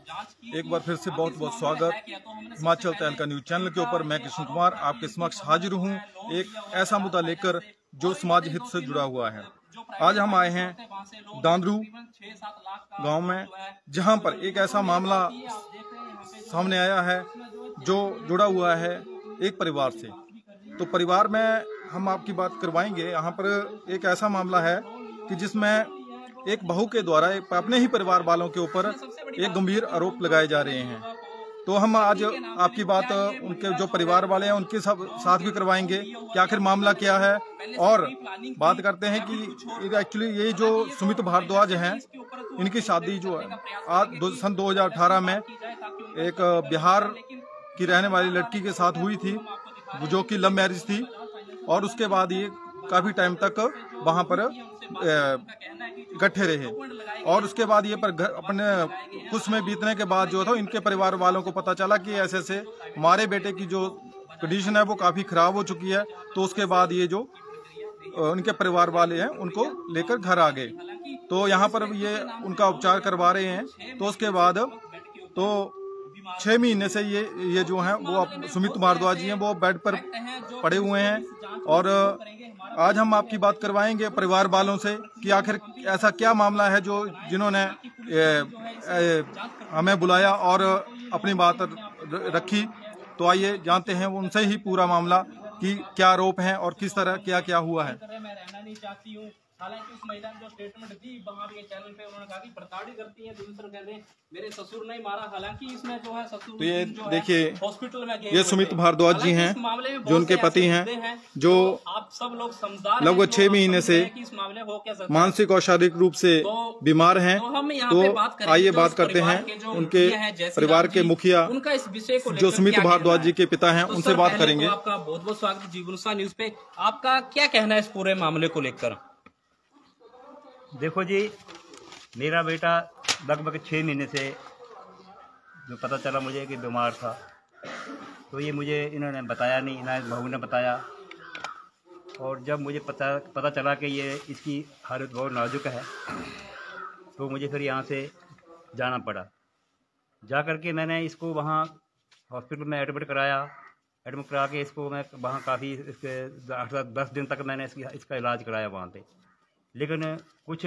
एक बार फिर से बहुत बहुत स्वागत हिमाचल तहलका न्यूज चैनल के ऊपर। मैं कृष्ण कुमार आपके समक्ष हाजिर हूं एक ऐसा मुद्दा लेकर जो समाज हित से जुड़ा हुआ है। आज हम आए हैं दांदरू गांव में, जहां पर एक ऐसा मामला सामने आया है जो जुड़ा हुआ है एक परिवार से। तो परिवार में हम आपकी बात करवाएंगे। यहाँ पर एक ऐसा मामला है कि जिसमें एक बहू के द्वारा अपने ही परिवार वालों के ऊपर एक गंभीर आरोप लगाए जा रहे हैं। तो हम आज आपकी बात उनके जो परिवार वाले हैं उनके साथ भी करवाएंगे कि आखिर मामला क्या है, और बात करते हैं कि एक्चुअली ये जो सुमित भारद्वाज हैं, इनकी शादी जो है आज सन 2018 में एक बिहार की रहने वाली लड़की के साथ हुई थी, जो कि लव मैरिज थी। और उसके बाद ये काफी टाइम तक वहां पर इकट्ठे रहे, और उसके बाद ये पर अपने कुछ में बीतने के बाद जो था इनके परिवार वालों को पता चला कि ऐसे ऐसे हमारे बेटे की जो कंडीशन है वो काफी खराब हो चुकी है। तो उसके बाद ये जो उनके परिवार वाले हैं उनको लेकर घर आ गए। तो यहाँ पर ये उनका उपचार करवा रहे हैं। तो उसके बाद तो 6 महीने से ये जो हैं वो सुमित भारद्वाज जी हैं वो बेड पर पड़े हुए हैं। और आज हम आपकी बात करवाएंगे परिवार वालों से कि आखिर ऐसा क्या मामला है जो जिन्होंने हमें बुलाया और अपनी बात रखी। तो आइए जानते हैं उनसे ही पूरा मामला कि क्या आरोप हैं और किस तरह क्या क्या हुआ है। हालांकि उस महिला ने जो स्टेटमेंट दी वहां के चैनल पे, उन्होंने कहा कि प्रताड़ित करती है, दूसरे कह रहे हैं मेरे ससुर नहीं मारा। हालांकि इसमें जो है ससुर तो ये देखिए हॉस्पिटल में गए, ये सुमित भारद्वाज जी हैं जो उनके पति हैं, जो आप सब लोग समझदार लगभग 6 महीने से मानसिक और शारीरिक रूप से बीमार हैं। तो आइए बात करते हैं उनके परिवार के मुखिया उनका इस विषय को जो सुमित भारद्वाज जी के पिता हैं, उनसे बात करेंगे। आपका बहुत बहुत स्वागत जीवनसा न्यूज पे। आपका क्या कहना है इस पूरे मामले को लेकर? देखो जी, मेरा बेटा लगभग 6 महीने से जो पता चला मुझे कि बीमार था, तो ये मुझे इन्होंने बताया नहीं, ना बहू ने बताया। और जब मुझे पता चला कि ये इसकी हालत बहुत नाजुक है, तो मुझे फिर यहाँ से जाना पड़ा। जा कर के मैंने इसको वहाँ हॉस्पिटल में एडमिट कराया। एडमिट करा के इसको मैं वहाँ काफ़ी 8-10 दिन तक मैंने इसका इलाज कराया वहाँ पे। लेकिन कुछ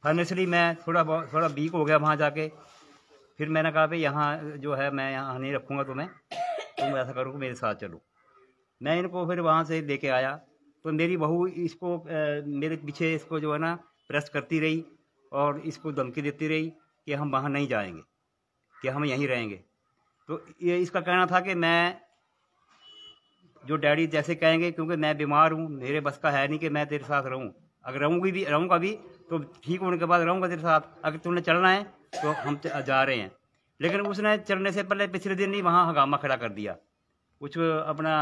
फाइनेंशियली मैं थोड़ा वीक हो गया वहाँ जाके। फिर मैंने कहा भाई यहाँ जो है मैं यहाँ नहीं रखूँगा तुम्हें, तुम ऐसा करो कि मेरे साथ चलो। मैं इनको फिर वहाँ से लेके आया। तो मेरी बहू इसको मेरे पीछे इसको जो है ना प्रेस करती रही और इसको धमकी देती रही कि हम वहाँ नहीं जाएंगे, कि हम यहीं रहेंगे। तो ये इसका कहना था कि मैं जो डैडी जैसे कहेंगे, क्योंकि मैं बीमार हूँ, मेरे बस का है नहीं कि मैं तेरे साथ रहूँ। अगर रहूँगा भी तो ठीक होने के बाद रहूँगा तेरे साथ। अगर तुमने चलना है तो हम जा रहे हैं। लेकिन उसने चलने से पहले पिछले दिन ही वहाँ हंगामा खड़ा कर दिया। कुछ अपना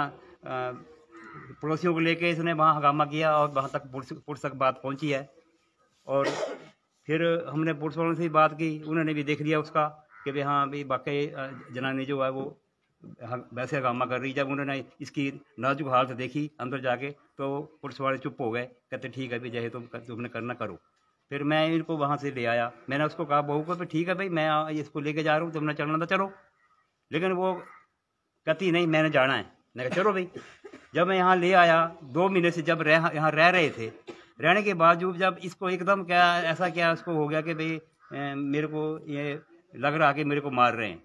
पड़ोसियों को लेके इसने वहाँ हंगामा किया और वहाँ तक पुलिस तक बात पहुँची है। और फिर हमने पुलिस वालों से भी बात की, उन्होंने भी देख लिया उसका कि भाई हाँ भाई वाकई जनानी जो है वो वैसे हंगामा कर रही। जब उन्होंने इसकी नाजुक हालत देखी अंदर जाके, तो पुलिस वाले चुप हो गए, कहते ठीक है भाई जैसे तुमने करना करो। फिर मैं इनको वहाँ से ले आया। मैंने उसको कहा बहू को, ठीक है भाई मैं इसको लेके जा रहा हूँ, तुमने चलना था चलो। लेकिन वो कहती नहीं मैंने जाना है। मैंने कहा चलो भाई। जब मैं यहाँ ले आया 2 महीने से जब यहाँ रह रहे थे, रहने के बावजूद जब इसको एकदम क्या उसको हो गया कि भाई मेरे को ये लग रहा कि मेरे को मार रहे हैं।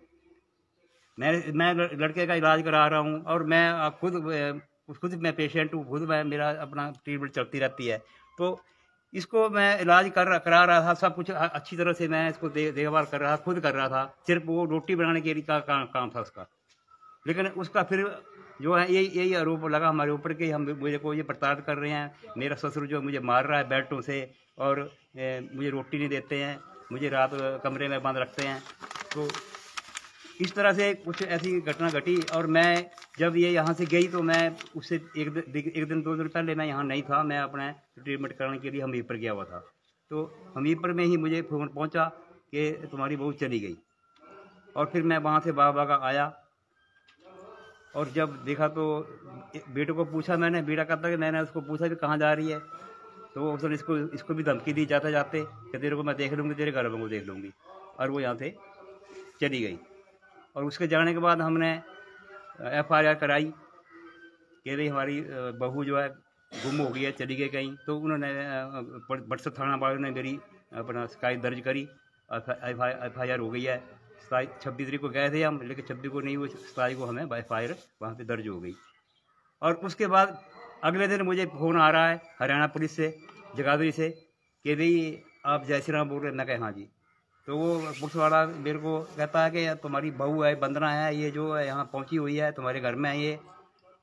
मैं लड़के का इलाज करा रहा हूँ और मैं खुद मैं पेशेंट हूँ, खुद मेरा अपना ट्रीटमेंट चलती रहती है। तो इसको मैं इलाज करा रहा था, सब कुछ अच्छी तरह से मैं इसको देखभाल कर रहा था, खुद कर रहा था। सिर्फ वो रोटी बनाने के लिए काम था उसका। लेकिन उसका फिर जो है यही आरोप लगा हमारे ऊपर कि मुझे को ये प्रताड़ित कर रहे हैं। मेरा ससुर जो मुझे मार रहा है बेल्टों से, और मुझे रोटी नहीं देते हैं, मुझे रात कमरे में बंद रखते हैं। तो इस तरह से कुछ ऐसी घटना घटी। और मैं जब ये यहाँ से गई तो मैं उससे एक दिन 2 दिन पहले मैं यहाँ नहीं था, मैं अपना ट्रीटमेंट कराने के लिए हमीरपुर गया हुआ था। तो हमीरपुर में ही मुझे फोन पहुँचा कि तुम्हारी बहू चली गई। और फिर मैं वहाँ से भागा आया, और जब देखा तो बेटे को पूछा मैंने, बेटा कहता कि मैंने उसको पूछा कि कहाँ जा रही है। तो उसने इसको भी धमकी दी जाते जाते कि तेरे को मैं देख लूँगी, तेरे घर वालों को देख लूँगी। और वो यहाँ से चली गई। और उसके जाने के बाद हमने FIR कराई कि भाई हमारी बहू जो है गुम हो गई है, चली गई कहीं। तो उन्होंने बड़सर थाना वालों ने मेरी अपना शिकायत दर्ज करी, FIR हो गई है। 26 तारीख को गए थे हम, लेकिन 26 को नहीं हुई, 27 को हमें FIR वहाँ पे दर्ज हो गई। और उसके बाद अगले दिन मुझे फ़ोन आ रहा है हरियाणा पुलिस से, जगाधरी से, कि भाई आप जय श्री राम बोल रहे हैं। मैं कहा हाँ जी। तो वो पुलिस वाला मेरे को कहता है कि तुम्हारी बहू है, वंदना है, ये जो है यहाँ पहुँची हुई है, तुम्हारे घर में है ये,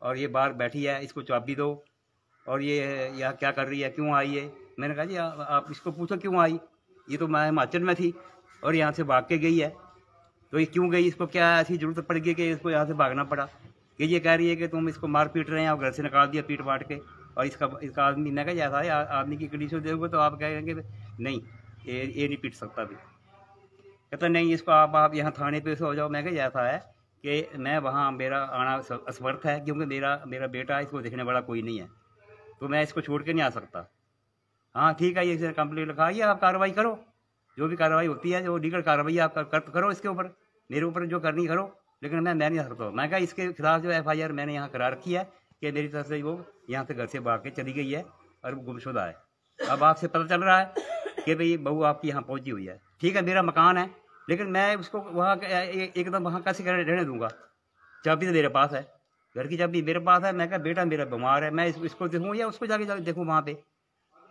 और ये बाहर बैठी है, इसको चाबी दो, और ये यहाँ क्या कर रही है, क्यों आई है। मैंने कहा जी आप इसको पूछो क्यों आई, ये तो मैं हिमाचल में थी और यहाँ से भाग के गई है, तो ये क्यों गई, इसको क्या ऐसी ज़रूरत पड़ गई कि इसको यहाँ से भागना पड़ा। कि ये कह रही है कि तुम इसको मार पीट रहे हैं और घर से निकाल दिया पीट पाट के, और इसका आदमी, मैं कहा ऐसा है आदमी की कंडीशन देखोगे तो आप कहेंगे नहीं ये नहीं पीट सकता भी। कहता नहीं इसको आप यहाँ थाने पे से हो जाओ। मैं कहा ऐसा है कि मैं वहाँ मेरा आना असमर्थ है, क्योंकि मेरा बेटा है, इसको देखने वाला कोई नहीं है, तो मैं इसको छोड़ के नहीं आ सकता। हाँ ठीक है, ये कंप्लेंट लिखाइए, आप कार्रवाई करो, जो भी कार्रवाई होती है, जो लीगल कार्रवाई आप करो इसके ऊपर, मेरे ऊपर जो करनी करो, लेकिन मैं नहीं आ सकता। मैं कहा इसके खिलाफ जो FIR मैंने यहाँ करा रखी है कि मेरी तरफ से वो यहाँ से घर से भाग के चली गई है और गुमशुदा है। अब आपसे पता चल रहा है कि भाई बहू आपकी यहाँ पहुँची हुई है। ठीक है, मेरा मकान है, लेकिन मैं उसको वहाँ एकदम वहाँ कैसे रहने दूँगा। चाबी तो मेरे पास है, घर की चाबी मेरे पास है। मैं कहा बेटा मेरा बीमार है, मैं इसको देखूँ या उसको जाके देखूँ वहाँ पे।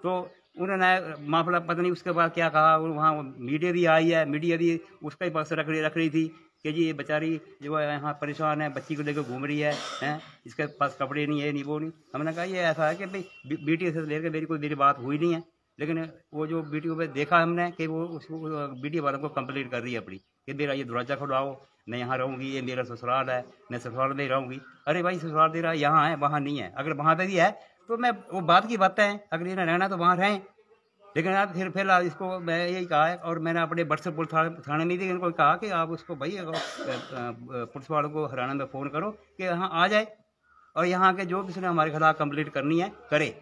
तो उन्होंने माफला पता नहीं उसके बाद क्या कहा, वहाँ मीडिया भी आई है, मीडिया भी उसका ही पास रख रही थी कि जी ये बेचारी जो है यहाँ परेशान है, बच्ची को लेकर घूम रही है, इसके पास कपड़े नहीं है, नहीं वो नहीं। हमने कहा ये ऐसा है कि भाई BTO से लेकर मेरी बात हुई नहीं है, लेकिन वो जो BTO पे देखा हमने कि वो उसको BTO वालों को कंप्लेंट कर रही है अपनी कि मेरा ये दरवाजा खुलवाओ, मैं यहाँ रहूँगी, ये मेरा ससुराल है, मैं ससुराल में रहूँगी। अरे भाई ससुराल तेरा यहाँ है, वहाँ नहीं है। अगर वहाँ पे भी है तो मैं वो बात की बातें हैं, अगर इन्हें रहना तो वहाँ रहें। लेकिन आप फिर इसको मैं यही कहा है, और मैंने अपने बड़सर पुलिस थाने में भी इनको कहा कि आप उसको भाई पुलिस वालों को हरियाणा में फ़ोन करो कि यहाँ आ जाए, और यहाँ के जो किसी ने हमारे खिलाफ कंप्लेंट करनी है करे,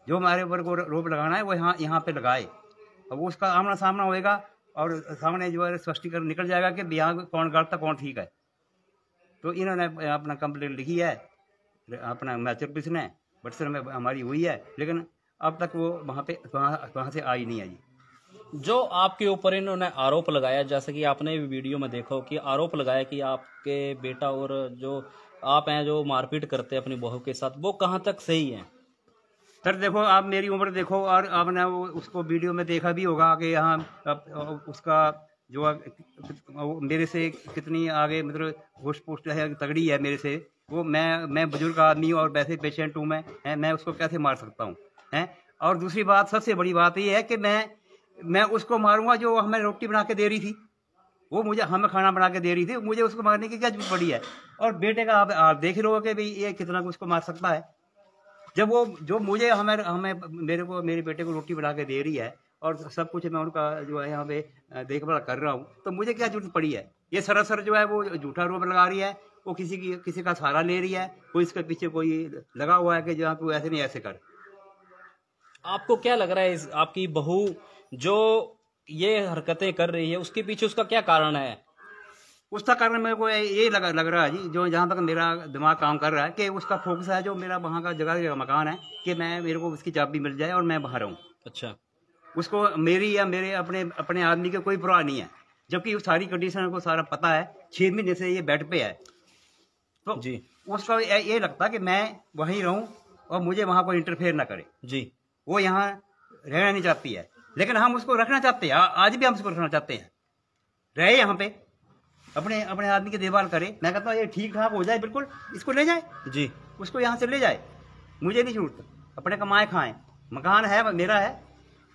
जो हमारे ऊपर को रोप लगाना है वो यहाँ पे लगाए। अब वो उसका आमना सामना होएगा और सामने जो है स्पष्टीकरण निकल जाएगा कि यहाँ कौन गलत है कौन ठीक है। तो इन्होंने अपना कंप्लेंट लिखी है अपना हिमाचल पुलिस ने, बड़सर में हमारी हुई है, लेकिन अब तक वो वहाँ से आई नहीं आई। जो आपके ऊपर इन्होंने आरोप लगाया, जैसे कि आपने भी वीडियो में देखो कि आरोप लगाया कि आपके बेटा और जो आप हैं जो मारपीट करते हैं अपनी बहू के साथ, वो कहाँ तक सही है? सर देखो आप मेरी उम्र देखो, और आपने उसको वीडियो में देखा भी होगा कि यहाँ उसका जो मेरे से कितनी आगे मतलब होश पोस्ट है, तगड़ी है मेरे से। वो मैं बुजुर्ग आदमी हूँ और वैसे पेशेंट हूँ मैं उसको कैसे मार सकता हूँ हैं। और दूसरी बात, सबसे बड़ी बात ये है कि मैं उसको मारूंगा जो हमें रोटी बना के दे रही थी, वो मुझे हमें खाना बना के दे रही थी, मुझे उसको मारने की क्या जरूरत पड़ी है। और बेटे का आप देख रहे हो कि भाई ये कितना उसको मार सकता है, जब वो जो मुझे मेरे बेटे को रोटी बना के दे रही है और सब कुछ मैं उनका जो है यहाँ पे देखभाल कर रहा हूँ, तो मुझे क्या जरूरत पड़ी है। ये सरासर जो है वो झूठा रोप लगा रही है, वो किसी का सहारा ले रही है, कोई इसके पीछे कोई लगा हुआ है कि जहाँ पे ऐसे नहीं ऐसे कर। आपको क्या लग रहा है आपकी बहू जो ये हरकतें कर रही है उसके पीछे उसका क्या कारण है? उसका कारण मेरे को ये लग रहा है जी, जो जहाँ तक मेरा दिमाग काम कर रहा है कि उसका फोकस है जो मेरा वहाँ का जगह मकान है कि मेरे को उसकी चाबी मिल जाए और मैं बाहर रहूँ। अच्छा, उसको मेरी या मेरे अपने आदमी की कोई परवाह नहीं है, जबकि उस सारी कंडीशन को सारा पता है। 6 महीने से ये बेड पे है, तो जी उसका ये लगता है कि मैं वहीं रहूँ और मुझे वहाँ कोई इंटरफेयर ना करे जी। वो यहाँ रहना नहीं चाहती है, लेकिन हम उसको रखना चाहते हैं, आज भी हम उसको रखना चाहते हैं, रहे यहाँ पे अपने आदमी की देखभाल करे। मैं कहता हूँ ये ठीक ठाक हो जाए, बिल्कुल इसको ले जाए जी, उसको यहाँ से ले जाए, मुझे नहीं जरूरत, अपने कमाए खाएं। मकान है मेरा है,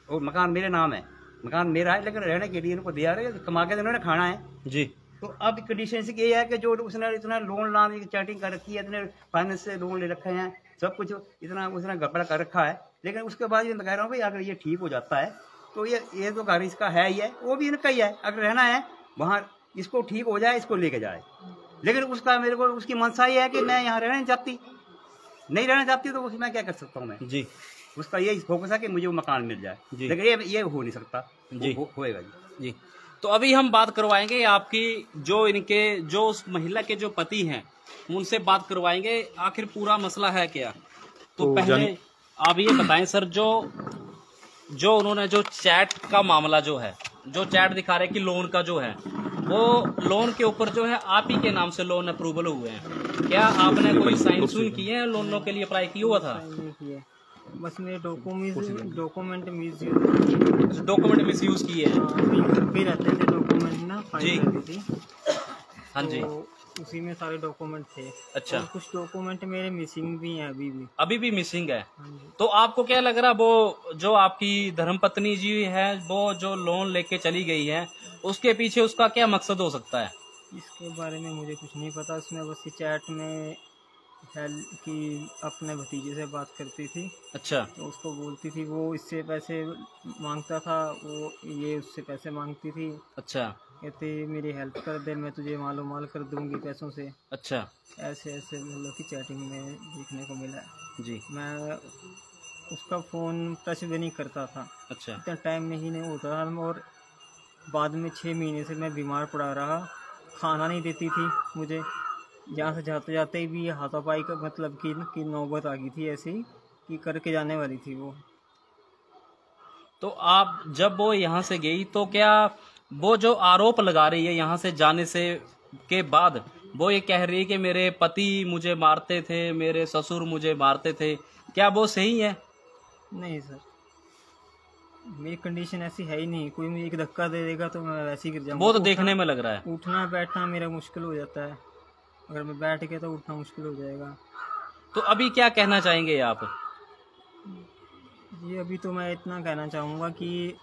और मकान मेरे नाम है, मकान मेरा है, लेकिन रहने के लिए इनको दिया रहे, कमा के इन्होंने खाना है जी। तो अब कंडीशन से ये है कि जो उसने इतना लोन चैटिंग कर रखी है, इतने फाइनेंस से लोन ले रखे हैं, सब कुछ इतना उसने गड़बड़ कर रखा है, लेकिन उसके बाद ये मैं कह रहा हूँ भाई अगर ये ठीक हो जाता है तो ये तो घर इसका है ही है, वो भी इनका ही है। अगर रहना है वहाँ इसको ठीक हो जाए, इसको लेके जाए, लेकिन उसका मेरे को उसकी मनसा ये है कि मैं यहाँ रहना नहीं रहना चाहती, तो उसमें क्या कर सकता हूँ मैं जी। उसका यही फोकस है कि मुझे वो मकान मिल जाए जी, लेकिन ये हो नहीं सकता जी, होएगा जी। तो अभी हम बात करवाएंगे आपकी जो उस महिला के जो पति हैं उनसे बात करवाएंगे, आखिर पूरा मसला है क्या। तो पहले आप ये बताएं सर, जो उन्होंने जो चैट का मामला जो है, जो चैट दिखा रहे कि लोन का जो है, वो लोन के ऊपर जो है आप ही के नाम से लोन अप्रूवल हुए हैं, क्या आपने कोई साइन सुन किए हैं, लोनों के लिए अप्लाई किया हुआ था? बस मेरे डॉक्यूमेंट मिस यूज किए हैं। घर पे रहते थे डॉक्यूमेंट ना, जी। फाइल रहती थी, हाँ जी। तो उसी में सारे डॉक्यूमेंट थे। अच्छा। और कुछ डॉक्यूमेंट मेरे मिसिंग भी हैं अभी भी मिसिंग है। हाँ जी। तो आपको क्या लग रहा, वो जो आपकी धर्मपत्नी जी है, वो जो लोन लेके चली गई है, उसके पीछे उसका क्या मकसद हो सकता है? इसके बारे में मुझे कुछ नहीं पता। उसमें बस चैट में हेल्प की अपने भतीजे से बात करती थी। अच्छा। तो उसको बोलती थी, वो इससे पैसे मांगता था, वो ये उससे पैसे मांगती थी। अच्छा। कहते मेरी हेल्प कर दे, मैं तुझे मालो माल कर दूंगी पैसों से। अच्छा। ऐसे मतलब कि चैटिंग में देखने को मिला है जी। मैं उसका फ़ोन टच भी नहीं करता था। अच्छा। इतना टाइम नहीं होता था। और बाद में 6 महीने से मैं बीमार पड़ा रहा, खाना नहीं देती थी मुझे। यहाँ से जाते जाते भी हाथापाई का मतलब कि नौबत आ गई थी ऐसी कि करके जाने वाली थी वो। तो आप जब वो यहाँ से गई, तो क्या वो जो आरोप लगा रही है यहाँ से जाने से के बाद, वो ये कह रही है कि मेरे पति मुझे मारते थे, मेरे ससुर मुझे मारते थे, क्या वो सही है? नहीं सर, मेरी कंडीशन ऐसी है ही नहीं। कोई मुझे एक धक्का दे देगा तो मैं वैसे ही गिर जाऊंगा। वो तो देखने में लग रहा है। उठना बैठना मेरा मुश्किल हो जाता है। अगर मैं बैठ गया तो उठना मुश्किल हो जाएगा। तो अभी क्या कहना चाहेंगे आप? जी अभी तो मैं इतना कहना चाहूँगा कि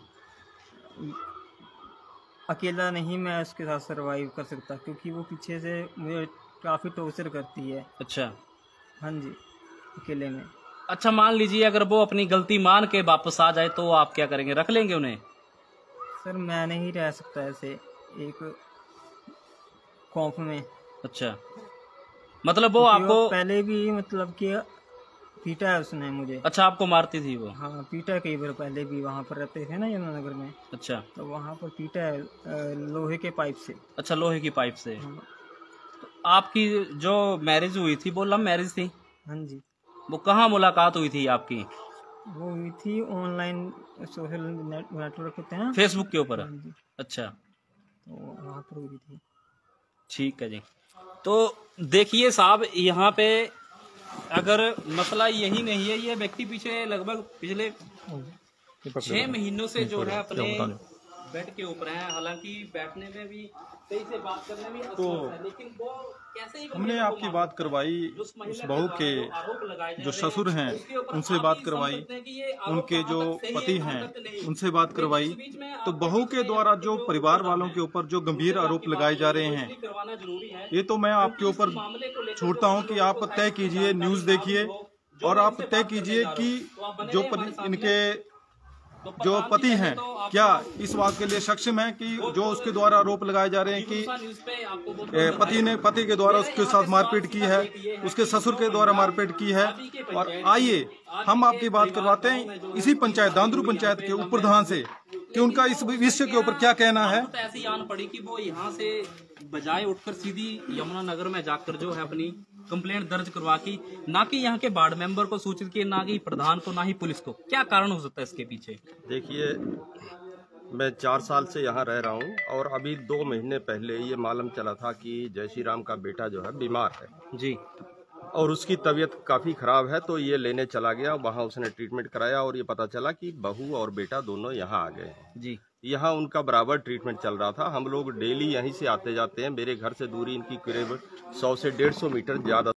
अकेला नहीं मैं उसके साथ सरवाइव कर सकता, क्योंकि वो पीछे से मुझे काफ़ी टॉर्चर करती है। अच्छा। हाँ जी, अकेले में। अच्छा, मान लीजिए अगर वो अपनी गलती मान के वापस आ जाए तो आप क्या करेंगे? रख लेंगे उन्हें? सर मैं नहीं रह सकता ऐसे एक खौफ में। अच्छा, मतलब वो आपको पहले भी मतलब कि पीटा है उसने मुझे। अच्छा, आपको मारती थी वो? हाँ पीटा कई बार, पहले भी वहाँ पर रहते थे ना यमुनानगर में। अच्छा। तो वहाँ पर पीटा है लोहे के पाइप से। अच्छा, लोहे की पाइप से। हाँ। तो आपकी जो मैरिज हुई थी वो लव मैरिज थी? हाँ जी। वो कहाँ मुलाकात हुई थी आपकी? वो हुई थी ऑनलाइन, सोशल नेटवर्क होते हैं ना, फेसबुक के ऊपर? हाँ जी। अच्छा, तो वहाँ पर हुई थी। ठीक है जी। तो देखिए साहब, यहाँ पे अगर मसला यही नहीं है, ये व्यक्ति पीछे लगभग पिछले 6 महीनों से जो है अपने बेड के ऊपर है। हालांकि बैठने में भी सही से बात करने में असमर्थ है, लेकिन वो कैसे ही हमने आपकी बात करवाई, उस बहू के जो ससुर हैं उनसे बात करवाई, उनके जो पति हैं उनसे बात करवाई। तो बहू के द्वारा जो परिवार वालों के ऊपर जो गंभीर आरोप लगाए जा रहे हैं, ये तो मैं आपके ऊपर छोड़ता हूं कि आप तय कीजिए, न्यूज देखिए और आप तय कीजिए कि इनके जो पति हैं क्या इस बात के लिए सक्षम है कि जो उसके द्वारा आरोप लगाए जा रहे हैं कि पति के द्वारा उसके साथ मारपीट की है, उसके ससुर के द्वारा मारपीट की है। और आइए हम आपकी बात करवाते हैं इसी पंचायत, दांदरू पंचायत के उप प्रधान से कि उनका इस विषय के ऊपर क्या कहना है। तो ऐसी आन पड़ी कि वो यहाँ से बजाय उठकर सीधी यमुनानगर में जाकर जो है अपनी कंप्लेंट दर्ज करवा की, ना कि यहाँ के वार्ड मेंबर को सूचित किए, ना कि प्रधान को, ना ही पुलिस को। क्या कारण हो सकता है इसके पीछे? देखिए, मैं 4 साल से यहाँ रह रहा हूँ और अभी 2 महीने पहले ये मालूम चला था कि जय श्री राम का बेटा जो है बीमार है जी, और उसकी तबीयत काफ़ी ख़राब है। तो ये लेने चला गया, वहाँ उसने ट्रीटमेंट कराया और ये पता चला कि बहू और बेटा दोनों यहाँ आ गए हैं जी। यहाँ उनका बराबर ट्रीटमेंट चल रहा था। हम लोग डेली यहीं से आते जाते हैं। मेरे घर से दूरी इनकी करीब 100 से 150 मीटर ज़्यादा